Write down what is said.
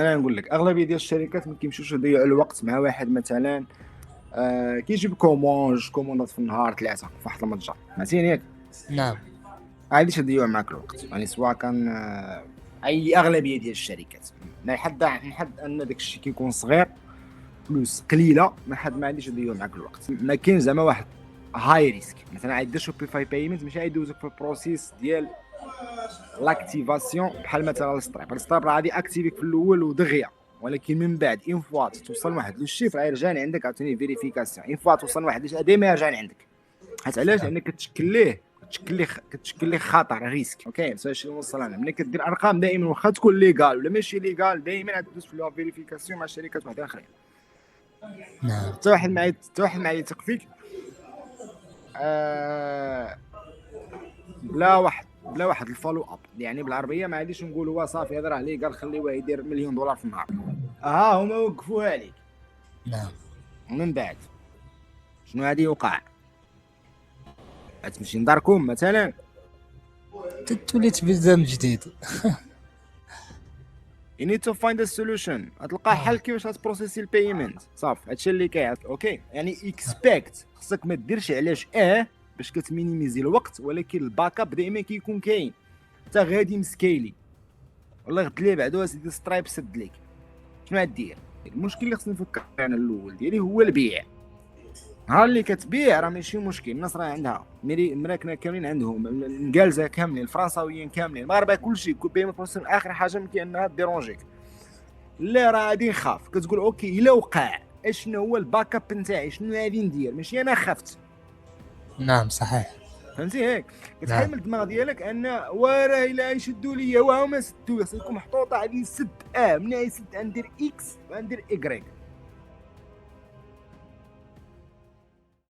انا نقول لك اغلبيه ديال الشركات ما كيمشيوش يضيعوا الوقت مع واحد مثلا كيجيب كوموندات في النهار 3 في واحد المتجر، فهمتيني ياك؟ نعم. غاديش يضيعوا معاك الوقت، يعني سواء كان اي اغلبيه ديال الشركات. من حد ان داك الشيء كيكون صغير فلوس قليله، ما غاديش يضيعوا معاك الوقت. ما كاين زعما واحد هاي ريسك مثلا غيدير شوبيفاي بايمنت، ماشي غيدوزك في البروسيس ديال لاكتيفاسيون بحال مثلا الستريب راه غادي اكتيفيك في الاول ودغيا، ولكن من بعد اون فوا توصل لواحد لو شيفر غيرجع عندك عاوتاني فيريفيكاسيون، اون فوا توصل لواحد ديما يرجع عندك. حيت علاش؟ لانك كتشكل ليه خطر ريسك. اوكي فاش نوصل انا ملي كدير ارقام دائما واخا تكون ليغال ولا ماشي ليغال، دائما غتدوز في فيريفيكاسيون مع شركات وحدين اخرين. نعم. حتى واحد ما يثق فيك بلا واحد الفولو اب، يعني بالعربيه ما غاديش نقولوا صافي هذا راه ليغال خليوه يدير مليون دولار في النهار. هما وقفوها عليك. نعم. ومن بعد شنو غادي يوقع؟ غتمشي لداركم مثلا تولي تبدا من جديد. you need to find a solution، غتلقى حل كيفاش غتبروسيسي البيمنت. صافي هادشي اللي كاين. اوكي يعني اكسبكت، خصك ما ديرش علاش باش كتمينيميزي الوقت، ولكن الباك اب دائما كيكون كاين. حتى غادي مسكيلي والله غد لي بعدو سيدي سترايب سد ليك، شنو غدير؟ المشكل اللي خصني نفكر انا الاول ديالي هو البيع. ها اللي كتبيع راه ماشي مشكل، الناس راه عندها المراكنا كاملين عندهم، الانجلزه كاملين، الفرنساويين كاملين، المغاربه كلشي بيمنت بروسيسور. اخر حاجه ممكن انها ديرونجيك. لا راه غادي نخاف، كتقول اوكي الا وقع اشنو هو الباك اب نتاعي، شنو غادي ندير؟ ماشي انا خفت. نعم صحيح. فهمتي هيك؟ كتحل نعم. من الدماغ ديالك ان وراه الا يشدوا ليا وهما سدوا، خصكم محطوطه غادي نسد. من غيسد غندير اكس وغندير ايكغيك.